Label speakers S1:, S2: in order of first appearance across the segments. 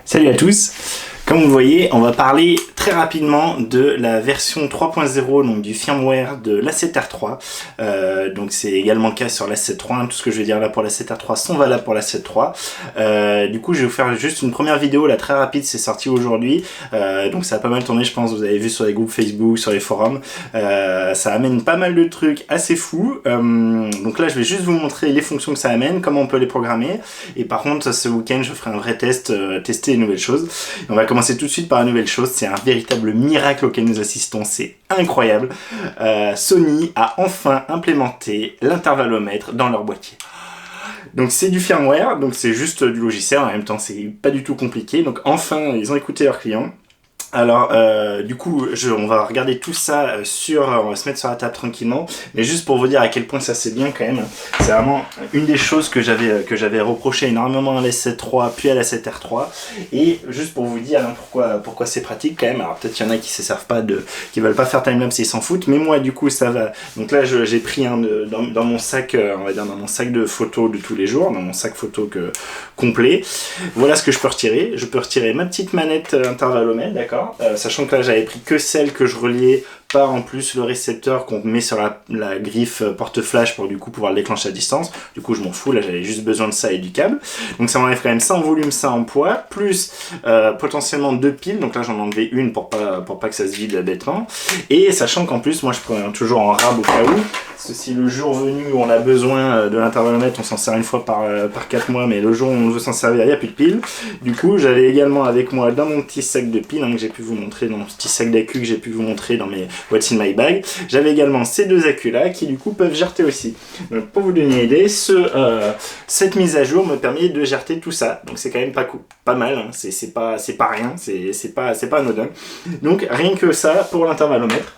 S1: Salut à tous. Comme vous voyez, on va parler très rapidement de la version 3.0 donc du firmware de l'A7R3. Donc c'est également le cas sur l'A7III. Tout ce que je vais dire là pour l'A7R3 sont valables pour l'A7III. Du coup, je vais vous faire juste une première vidéo là très rapide. C'est sorti aujourd'hui. Donc ça a pas mal tourné, je pense. Vous avez vu sur les groupes Facebook, sur les forums. Ça amène pas mal de trucs assez fous. Donc là, je vais juste vous montrer les fonctions que ça amène, comment on peut les programmer. Et par contre, ce week-end, je ferai un vrai test, tester les nouvelles choses. Et on va commencer tout de suite par la nouvelle chose. C'est un véritable miracle auquel nous assistons. C'est incroyable. Sony a enfin implémenté l'intervallomètre dans leur boîtier. Donc c'est du firmware, donc c'est juste du logiciel. En même temps, c'est pas du tout compliqué. Donc enfin, ils ont écouté leurs clients. Alors, du coup, on va regarder tout ça on va se mettre sur la table tranquillement, mais juste pour vous dire à quel point ça c'est bien quand même. C'est vraiment une des choses que j'avais reproché énormément à l'A7III puis à l'A7R3, et juste pour vous dire pourquoi c'est pratique quand même. Alors peut-être qu'il y en a qui se servent pas qui veulent pas faire timelapse et ils s'en foutent, mais moi du coup ça va. Donc là j'ai pris dans mon sac, on va dire dans mon sac de photos de tous les jours, dans mon sac photo complet. Voilà ce que je peux retirer. Je peux retirer ma petite manette intervallomètre, d'accord. Sachant que là j'avais pris que celle que je reliais, pas en plus le récepteur qu'on met sur la griffe porte-flash pour du coup pouvoir le déclencher à distance. Du coup je m'en fous, là j'avais juste besoin de ça et du câble. Donc ça m'enlève quand même ça en volume, ça en poids, plus potentiellement 2 piles. Donc là j'en ai enlevé une pour pas que ça se vide bêtement. Et sachant qu'en plus moi je prends toujours en rab au cas où. Parce que si le jour venu où on a besoin de l'intervallomètre, on s'en sert une fois par 4 mois, mais le jour où on veut s'en servir, il n'y a plus de piles. Du coup, j'avais également avec moi dans mon petit sac de piles, que j'ai pu vous montrer, dans mon petit sac d'accu que j'ai pu vous montrer dans mes What's in my bag, j'avais également ces deux accus là qui du coup peuvent gerter aussi. Donc pour vous donner une idée, cette mise à jour me permet de gerter tout ça. Donc c'est quand même pas mal, hein. C'est pas rien, c'est pas anodin. Donc rien que ça pour l'intervallomètre.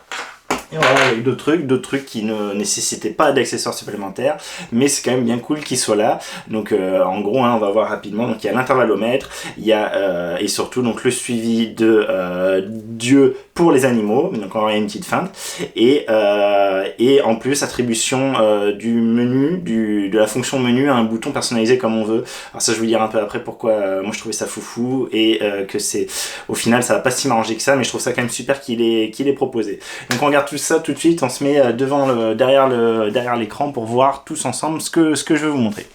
S1: Et voilà, avec d'autres trucs qui ne nécessitaient pas d'accessoires supplémentaires, mais c'est quand même bien cool qu'ils soient là. Donc en gros, on va voir rapidement. Donc il y a l'intervallomètre, il y a et surtout donc le suivi de Dieu pour les animaux. Donc on aura une petite feinte et en plus attribution du menu, de la fonction menu à un bouton personnalisé comme on veut. Alors ça, je vais vous dire un peu après pourquoi moi je trouvais ça foufou et que au final ça va pas si m'arranger que ça, mais je trouve ça quand même super qu'il ait proposé. Donc on regarde tout ça tout de suite, on se met derrière l'écran pour voir tous ensemble ce que je vais vous montrer.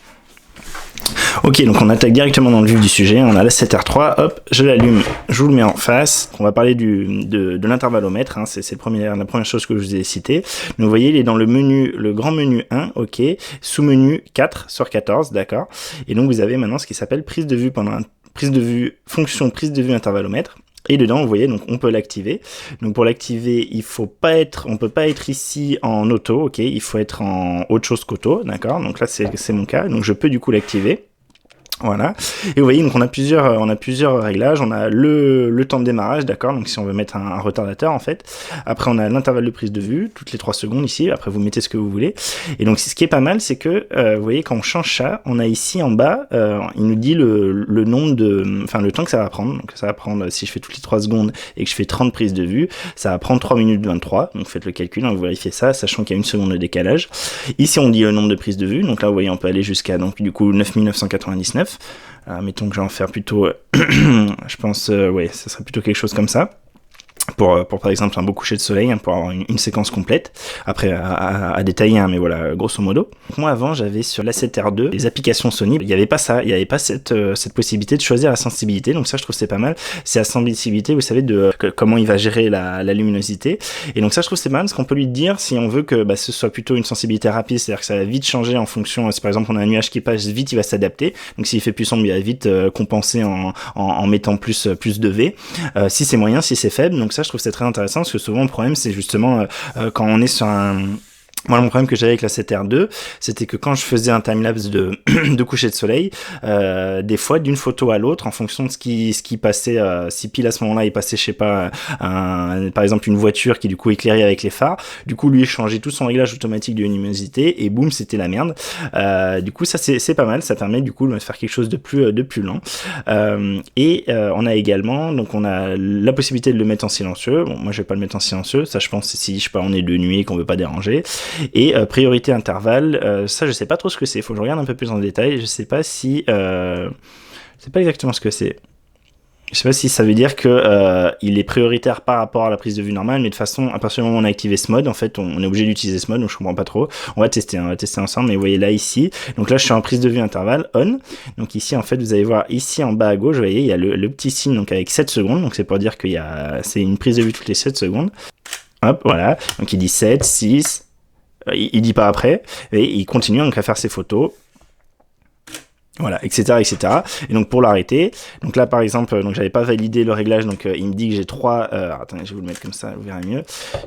S1: Ok, donc on attaque directement dans le vif du sujet. On a l'A7R3, hop, je l'allume, je vous le mets en face. On va parler de l'intervallomètre, hein, c'est la première chose que je vous ai citée. Donc vous voyez, il est dans le grand menu 1, ok, sous-menu 4 sur 14, d'accord. Et donc vous avez maintenant ce qui s'appelle fonction prise de vue intervallomètre. Et dedans, vous voyez, donc on peut l'activer. Donc pour l'activer, on peut pas être ici en auto, ok. Il faut être en autre chose qu'auto, d'accord. Donc là, c'est mon cas. Donc je peux du coup l'activer. Voilà. Et vous voyez, donc on a plusieurs réglages. On a le temps de démarrage, d'accord. Donc si on veut mettre un retardateur, en fait. Après, on a l'intervalle de prise de vue, toutes les 3 secondes ici. Après, vous mettez ce que vous voulez. Et donc, ce qui est pas mal, c'est que, vous voyez, quand on change ça, on a ici en bas, il nous dit le nombre le temps que ça va prendre. Donc, ça va prendre, si je fais toutes les 3 secondes et que je fais 30 prises de vue, ça va prendre 3 minutes 23. Donc, faites le calcul, vous vérifiez ça, sachant qu'il y a 1 seconde de décalage. Ici, on dit le nombre de prises de vue. Donc là, vous voyez, on peut aller jusqu'à, donc, du coup, 9999. Mettons que je vais en faire plutôt, je pense, ouais, ça serait plutôt quelque chose comme ça. Pour par exemple un beau coucher de soleil, hein, pour avoir une séquence complète, après à détailler, hein, mais voilà, grosso modo. Donc moi avant j'avais sur l'A7R2 les applications Sony, il n'y avait pas ça, il n'y avait pas cette possibilité de choisir la sensibilité, donc ça je trouve c'est pas mal, c'est la sensibilité, vous savez, comment il va gérer la luminosité, et donc ça je trouve c'est pas mal, parce qu'on peut lui dire si on veut que ce soit plutôt une sensibilité rapide, c'est-à-dire que ça va vite changer en fonction, si par exemple on a un nuage qui passe vite, il va s'adapter, donc s'il fait plus sombre, il va vite compenser en mettant plus de V, si c'est moyen, si c'est faible, donc ça je trouve que c'est très intéressant parce que souvent le problème c'est justement quand on est sur moi, mon problème que j'avais avec la 7R2, c'était que quand je faisais un timelapse de coucher de soleil, des fois, d'une photo à l'autre, en fonction de ce qui passait, si pile à ce moment-là, il passait, je sais pas, par exemple, une voiture qui, du coup, éclairait avec les phares, du coup, lui, il changeait tout son réglage automatique de luminosité, et boum, c'était la merde. Du coup, ça, c'est pas mal, ça permet, du coup, de faire quelque chose de plus lent. On a également, donc, on a la possibilité de le mettre en silencieux. Bon, moi, je vais pas le mettre en silencieux, ça, je pense, si, je sais pas, on est de nuit, qu'on veut pas déranger. Et priorité intervalle, ça je sais pas trop ce que c'est, faut que je regarde un peu plus en détail, je sais pas si... je sais pas exactement ce que c'est. Je sais pas si ça veut dire que il est prioritaire par rapport à la prise de vue normale, mais de toute façon, à partir du moment où on a activé ce mode, en fait, on est obligé d'utiliser ce mode, donc je comprends pas trop. On va tester ensemble, mais vous voyez là, ici. Donc là, je suis en prise de vue intervalle, on. Donc ici, en fait, vous allez voir, ici en bas à gauche, vous voyez, il y a le petit signe, donc avec 7 secondes, donc c'est pour dire c'est une prise de vue toutes les 7 secondes. Hop, voilà. Donc il dit 7, 6, il dit pas après, et il continue donc à faire ses photos. Voilà, etc., etc. Et donc pour l'arrêter, donc là par exemple, donc j'avais pas validé le réglage, donc il me dit que j'ai 3. Attendez, je vais vous le mettre comme ça, vous verrez mieux.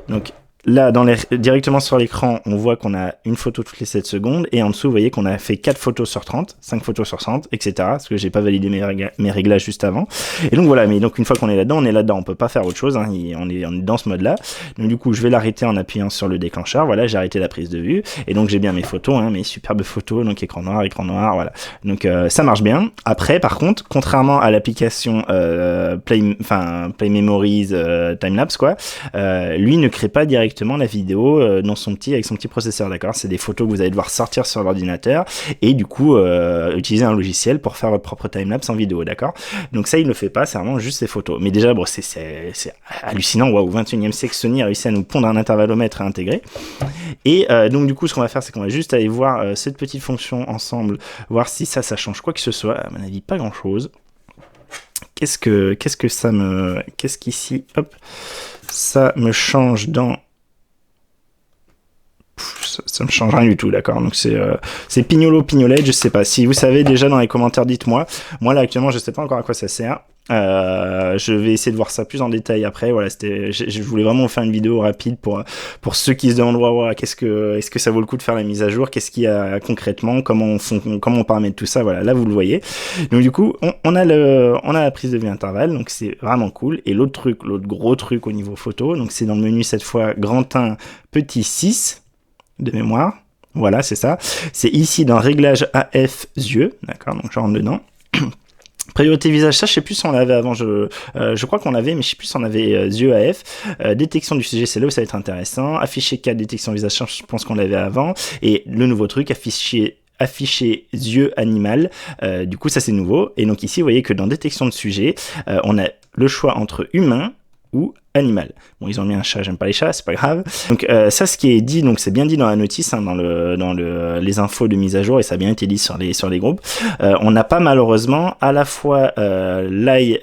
S1: Donc là, directement sur l'écran, on voit qu'on a une photo toutes les 7 secondes, et en dessous, vous voyez qu'on a fait 4 photos sur 30, 5 photos sur 30, etc. Parce que j'ai pas validé mes réglages juste avant. Et donc voilà, mais donc une fois qu'on est là-dedans, on peut pas faire autre chose, hein, on est dans ce mode-là. Donc du coup, je vais l'arrêter en appuyant sur le déclencheur. Voilà, j'ai arrêté la prise de vue, et donc j'ai bien mes photos, hein, mes superbes photos, donc écran noir, voilà. Donc ça marche bien. Après, par contre, contrairement à l'application Play Memories Timelapse, quoi, lui ne crée pas directement la vidéo avec son petit processeur, d'accord. C'est des photos que vous allez devoir sortir sur l'ordinateur et du coup utiliser un logiciel pour faire votre propre timelapse en vidéo, d'accord. Donc ça, il ne le fait pas, c'est vraiment juste des photos. Mais déjà, bon, c'est hallucinant. Waouh, 21e siècle, Sony a réussi à nous pondre un intervallomètre à intégrer. Et donc du coup, ce qu'on va faire, c'est qu'on va juste aller voir cette petite fonction ensemble, voir si ça change quoi que ce soit. À mon avis, pas grand chose. Qu'est-ce qu'ici, hop, ça me change dans... Ça me change rien du tout, d'accord. Donc c'est pignolette, je sais pas. Si vous savez déjà dans les commentaires, dites-moi. Moi là actuellement, je sais pas encore à quoi ça sert. Je vais essayer de voir ça plus en détail après. Voilà, je voulais vraiment faire une vidéo rapide pour ceux qui se demandent wow, est-ce que ça vaut le coup de faire la mise à jour, qu'est-ce qu'il y a concrètement, comment on paramètre tout ça. Voilà, là vous le voyez. Donc du coup, on a la prise de vue intervalle, donc c'est vraiment cool. Et l'autre gros truc au niveau photo, donc c'est dans le menu cette fois grand 1 petit 6 de mémoire. Voilà, c'est ça. C'est ici dans réglage AF yeux, d'accord. Donc je rentre dedans. Priorité visage, ça je sais plus si on l'avait avant, je crois qu'on l'avait, mais je sais plus si on avait yeux AF. Détection du sujet, c'est là où ça va être intéressant. Afficher 4 détection visage, je pense qu'on l'avait avant. Et le nouveau truc, afficher yeux animal, du coup ça c'est nouveau. Et donc ici vous voyez que dans détection de sujet, on a le choix entre humain ou animal. Bon, ils ont mis un chat, j'aime pas les chats, c'est pas grave. Donc ça, ce qui est dit, donc c'est bien dit dans la notice, hein, dans les infos de mise à jour, et ça a bien été dit sur les groupes. On n'a pas malheureusement à la fois l'eye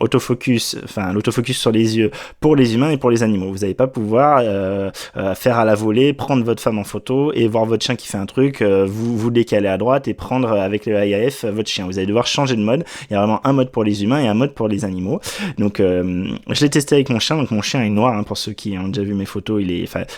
S1: autofocus, enfin l'autofocus sur les yeux pour les humains et pour les animaux. Vous n'allez pas pouvoir faire à la volée, prendre votre femme en photo et voir votre chien qui fait un truc, vous décaler à droite et prendre avec le IAF votre chien. Vous allez devoir changer de mode. Il y a vraiment un mode pour les humains et un mode pour les animaux. Donc je l'ai testé avec mon chien, donc mon chien est noir, hein, pour ceux qui ont déjà vu mes photos,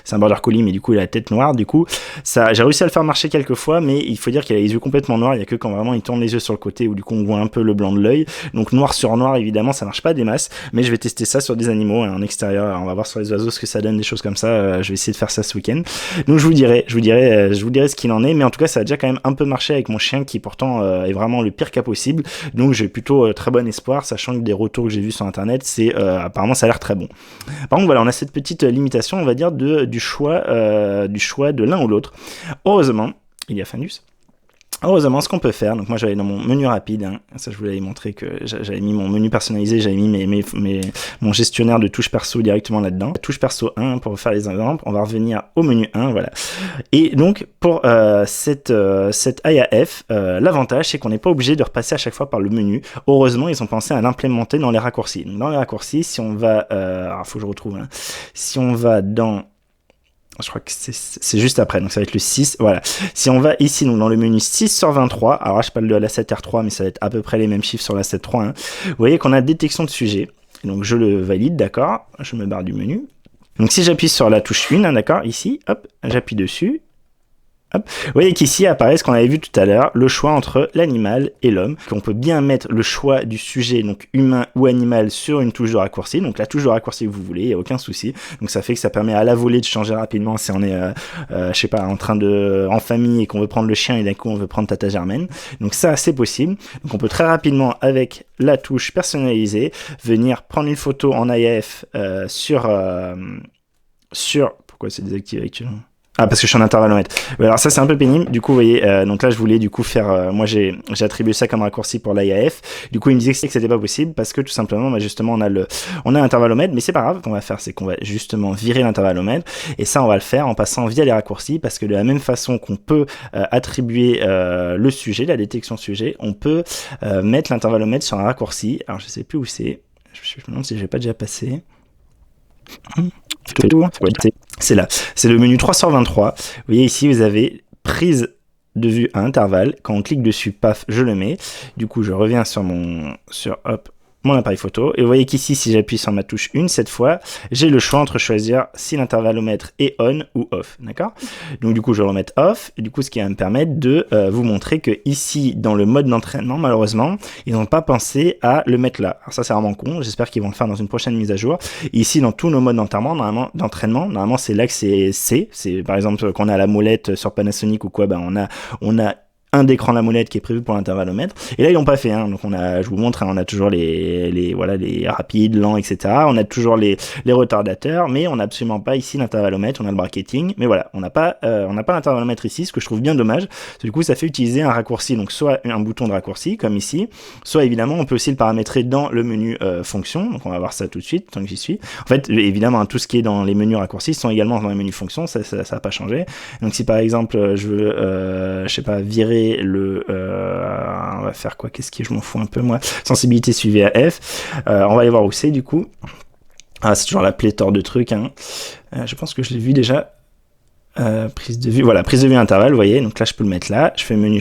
S1: c'est un border collie, mais du coup il a la tête noire, du coup j'ai réussi à le faire marcher quelques fois, mais il faut dire qu'il a les yeux complètement noirs, il y a que quand vraiment il tourne les yeux sur le côté où du coup on voit un peu le blanc de l'œil, donc noir sur noir évidemment ça marche pas des masses, mais je vais tester ça sur des animaux, hein, en extérieur, on va voir sur les oiseaux ce que ça donne, des choses comme ça, je vais essayer de faire ça ce week-end, donc je vous dirai ce qu'il en est, mais en tout cas ça a déjà quand même un peu marché avec mon chien qui pourtant est vraiment le pire cas possible, donc j'ai plutôt très bon espoir, sachant que des retours que j'ai vus sur internet, apparemment ça a l'air très bon. Par contre voilà, on a cette petite limitation on va dire du choix de l'un ou l'autre. Heureusement il y a Fanus. Heureusement, ce qu'on peut faire, donc moi j'allais dans mon menu rapide, hein, ça je vous l'avais montré que j'avais mis mon menu personnalisé, j'avais mis mon gestionnaire de touches perso directement là-dedans. Touche perso 1 pour faire les exemples, on va revenir au menu 1, voilà. Et donc pour cette IAF, l'avantage c'est qu'on n'est pas obligé de repasser à chaque fois par le menu. Heureusement, ils ont pensé à l'implémenter dans les raccourcis. Donc dans les raccourcis, si on va, alors faut que je retrouve, hein, si on va dans... Je crois que c'est juste après, donc ça va être le 6, voilà. Si on va ici, donc dans le menu 6 sur 23, alors là, je parle de la 7R3, mais ça va être à peu près les mêmes chiffres sur la 7.3, hein. Vous voyez qu'on a détection de sujet, donc je le valide, d'accord, je me barre du menu. Donc si j'appuie sur la touche 1, hein, d'accord, ici, hop, j'appuie dessus. Hop. Vous voyez qu'ici apparaît ce qu'on avait vu tout à l'heure, le choix entre l'animal et l'homme. On peut bien mettre le choix du sujet, donc humain ou animal, sur une touche de raccourci. Donc la touche de raccourci que vous voulez, il n'y a aucun souci. Donc ça fait que ça permet à la volée de changer rapidement si on est, je sais pas, en famille et qu'on veut prendre le chien et d'un coup on veut prendre Tata Germaine. Donc ça, c'est possible. Donc on peut très rapidement, avec la touche personnalisée, venir prendre une photo en AF sur... Pourquoi c'est désactivé actuellement ? Ah, parce que je suis en intervallomètre. Ouais, alors ça c'est un peu pénible. Du coup, vous voyez, donc là je voulais du coup faire, moi j'ai attribué ça comme raccourci pour l'IAF. Du coup, il me disait que c'était pas possible parce que tout simplement, bah, justement, on a l'intervallomètre, mais c'est pas grave. Ce qu'on va faire, c'est qu'on va justement virer l'intervallomètre et ça on va le faire en passant via les raccourcis parce que de la même façon qu'on peut attribuer le sujet, la détection sujet, on peut mettre l'intervallomètre sur un raccourci. Alors je sais plus où c'est. Je me demande si j'ai pas déjà passé. C'est là, c'est le menu 3 sur 23. Vous voyez ici, vous avez prise de vue à intervalle. Quand on clique dessus, paf, je le mets. Du coup, je reviens sur mon appareil photo. Et vous voyez qu'ici, si j'appuie sur ma touche 1, cette fois, j'ai le choix entre choisir si l'intervallomètre est on ou off. D'accord ? Donc du coup, je vais le remettre off. Et du coup, ce qui va me permettre de vous montrer que ici, dans le mode d'entraînement, malheureusement, ils n'ont pas pensé à le mettre là. Alors ça, c'est vraiment con. J'espère qu'ils vont le faire dans une prochaine mise à jour. Et ici, dans tous nos modes d'entraînement, normalement, c'est là que c'est C. C'est par exemple quand on a la molette sur Panasonic ou quoi, ben on a un d'écran la molette qui est prévu pour l'intervallomètre. Et là, ils l'ont pas fait. Hein. Donc, je vous montre, hein, on a toujours les rapides, lents, etc. On a toujours les retardateurs, mais on n'a absolument pas ici l'intervallomètre. On a le bracketing, mais voilà, on n'a pas l'intervallomètre ici, ce que je trouve bien dommage. Du coup, ça fait utiliser un raccourci, donc soit un bouton de raccourci, comme ici, soit évidemment, on peut aussi le paramétrer dans le menu fonction. Donc, on va voir ça tout de suite, tant que j'y suis. En fait, évidemment, hein, tout ce qui est dans les menus raccourcis sont également dans les menus fonction. Ça n'a pas changé. Donc, si par exemple, je veux, je sais pas, virer on va faire quoi, je m'en fous un peu moi, sensibilité suivie à F, on va aller voir où c'est du coup. Ah, c'est toujours la pléthore de trucs, hein. Je pense que je l'ai vu déjà. Prise de vue intervalle, vous voyez, donc là je peux le mettre là, je fais menu.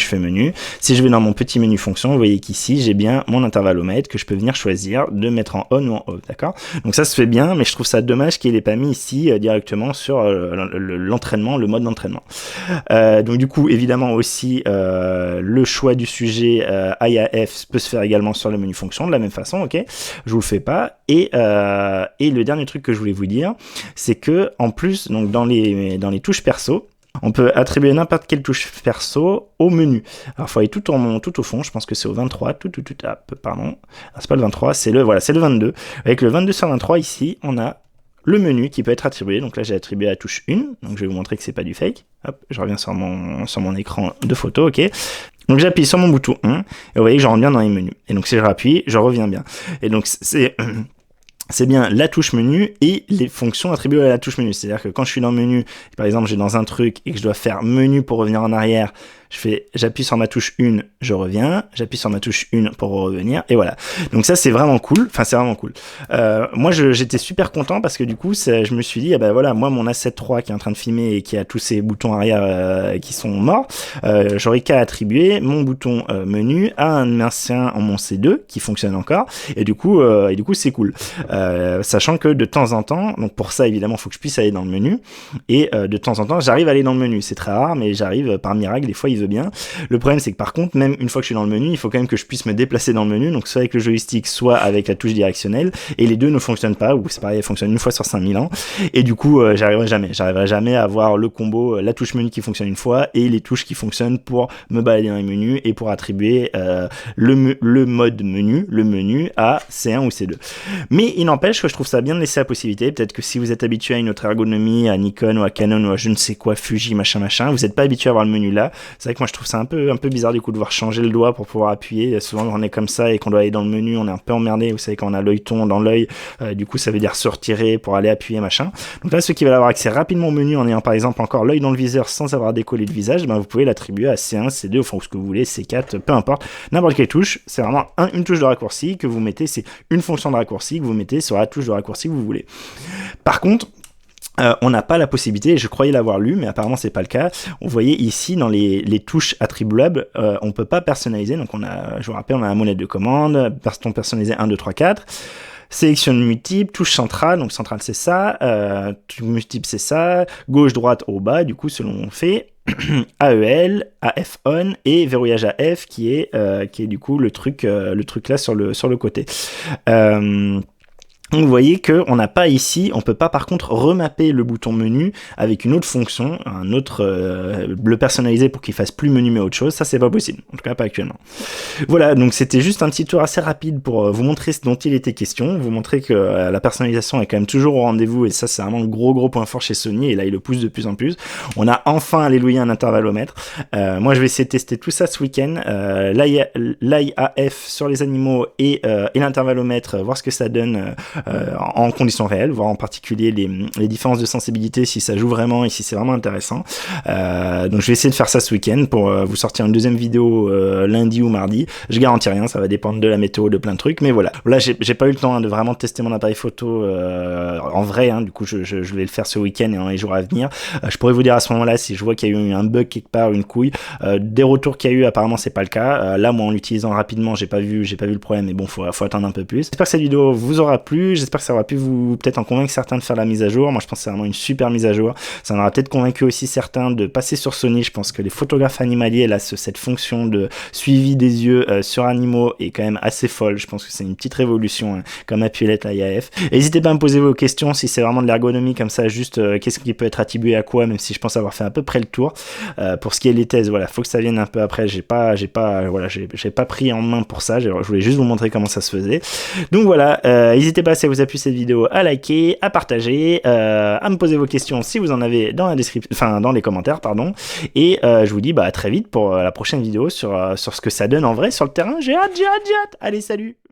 S1: Si je vais dans mon petit menu fonction, vous voyez qu'ici j'ai bien mon intervallomètre que je peux venir choisir de mettre en on ou en off, d'accord? Donc ça se fait bien, mais je trouve ça dommage qu'il n'ait pas mis ici directement sur l'entraînement, le mode d'entraînement. Donc du coup, évidemment aussi, le choix du sujet IAF peut se faire également sur le menu fonction de la même façon, ok? Je vous le fais pas. Et le dernier truc que je voulais vous dire, c'est que en plus, donc dans les touches perso, on peut attribuer n'importe quelle touche perso au menu. Alors, il faut aller tout au fond, je pense que c'est au 23, pardon. C'est pas le 23, c'est le 22. Avec le 22 sur 23, ici, on a le menu qui peut être attribué. Donc là, j'ai attribué la touche 1, donc je vais vous montrer que c'est pas du fake. Hop, je reviens sur mon écran de photo, ok. Donc j'appuie sur mon bouton 1, et vous voyez que je rentre bien dans les menus. Et donc si je rappuie, je reviens bien. Et donc c'est bien la touche menu et les fonctions attribuées à la touche menu. C'est-à-dire que quand je suis dans le menu, par exemple, j'ai dans un truc et que je dois faire menu pour revenir en arrière, j'appuie sur ma touche 1, je reviens, j'appuie sur ma touche 1 pour revenir, et voilà. Donc ça, c'est vraiment cool. Enfin, c'est vraiment cool. Moi, j'étais super content parce que du coup, je me suis dit, ah ben voilà, moi, mon A7 III qui est en train de filmer et qui a tous ces boutons arrière qui sont morts, j'aurais qu'à attribuer mon bouton menu à un ancien en mon C2 qui fonctionne encore, et du coup, c'est cool. Sachant que de temps en temps, donc pour ça, évidemment, il faut que je puisse aller dans le menu, et de temps en temps, j'arrive à aller dans le menu. C'est très rare, mais j'arrive par miracle, des fois, il veut bien. Le problème, c'est que par contre, même une fois que je suis dans le menu, il faut quand même que je puisse me déplacer dans le menu, donc soit avec le joystick, soit avec la touche directionnelle, et les deux ne fonctionnent pas, ou c'est pareil, elles fonctionnent une fois sur 5000 ans, et du coup, j'arriverai jamais à avoir le combo, la touche menu qui fonctionne une fois, et les touches qui fonctionnent pour me balader dans les menus, et pour attribuer le mode menu, le menu à C1 ou C2. Mais il n'empêche que je trouve ça bien de laisser la possibilité. Peut-être que si vous êtes habitué à une autre ergonomie, à Nikon ou à Canon ou à je ne sais quoi, Fuji, machin, vous n'êtes pas habitué à avoir le menu là. C'est vrai que moi je trouve ça un peu bizarre du coup de devoir changer le doigt pour pouvoir appuyer. Souvent quand on est comme ça et qu'on doit aller dans le menu, on est un peu emmerdé. Vous savez, quand on a l'œilleton dans l'œil, du coup ça veut dire se retirer pour aller appuyer, machin. Donc là, ceux qui veulent avoir accès rapidement au menu en ayant par exemple encore l'œil dans le viseur sans avoir décollé le visage, ben, vous pouvez l'attribuer à C1, C2, enfin ce que vous voulez, C4, peu importe, n'importe quelle touche. C'est vraiment une touche de raccourci que vous mettez, c'est une fonction de raccourci que vous mettez sur la touche de raccourci que vous voulez. Par contre, on n'a pas la possibilité, je croyais l'avoir lu, mais apparemment c'est pas le cas. Vous voyez ici dans les touches attribuables, on peut pas personnaliser. Donc je vous rappelle, on a la molette de commande, bouton personnalisé 1, 2, 3, 4. Sélection multiple, touche centrale, donc centrale c'est ça, multiple c'est ça, gauche, droite, haut, bas, du coup selon on fait. AEL, AF on et verrouillage AF qui est du coup le truc là sur le côté. Donc vous voyez qu'on n'a pas ici, on peut pas par contre remapper le bouton menu avec une autre fonction, un autre, le personnaliser pour qu'il fasse plus menu mais autre chose, ça c'est pas possible, en tout cas pas actuellement. Voilà, donc c'était juste un petit tour assez rapide pour vous montrer ce dont il était question, vous montrer que la personnalisation est quand même toujours au rendez-vous et ça c'est vraiment le gros point fort chez Sony et là il le pousse de plus en plus. On a enfin, alléluia, un intervallomètre. Moi je vais essayer de tester tout ça ce week-end, l'IAF sur les animaux et l'intervallomètre, voir ce que ça donne en conditions réelles, voir en particulier les différences de sensibilité, si ça joue vraiment et si c'est vraiment intéressant. Donc je vais essayer de faire ça ce week-end pour vous sortir une deuxième vidéo lundi ou mardi. Je garantis rien, ça va dépendre de la météo, de plein de trucs, mais voilà. Là j'ai pas eu le temps de vraiment tester mon appareil photo en vrai, du coup je vais le faire ce week-end et dans les jours à venir. Je pourrais vous dire à ce moment-là si je vois qu'il y a eu un bug quelque part, une couille. Des retours qu'il y a eu, apparemment c'est pas le cas. Là moi en l'utilisant rapidement, j'ai pas vu le problème, mais bon faut attendre un peu plus. J'espère que cette vidéo vous aura plu. J'espère que ça aura pu vous peut-être en convaincre certains de faire la mise à jour. Moi je pense que c'est vraiment une super mise à jour. Ça en aura peut-être convaincu aussi certains de passer sur Sony. Je pense que les photographes animaliers, là, cette fonction de suivi des yeux sur animaux est quand même assez folle. Je pense que c'est une petite révolution, comme a pu l'être la IAF. N'hésitez pas à me poser vos questions si c'est vraiment de l'ergonomie comme ça, juste qu'est-ce qui peut être attribué à quoi, même si je pense avoir fait à peu près le tour. Pour ce qui est des thèses, voilà, faut que ça vienne un peu après. J'ai pas pris en main pour ça. Je voulais juste vous montrer comment ça se faisait. Donc voilà, n'hésitez pas si ça vous a plu cette vidéo à liker, à partager, à me poser vos questions si vous en avez dans la description, enfin dans les commentaires, pardon. Et je vous dis à très vite pour la prochaine vidéo sur ce que ça donne en vrai sur le terrain. J'ai hâte. Allez, salut!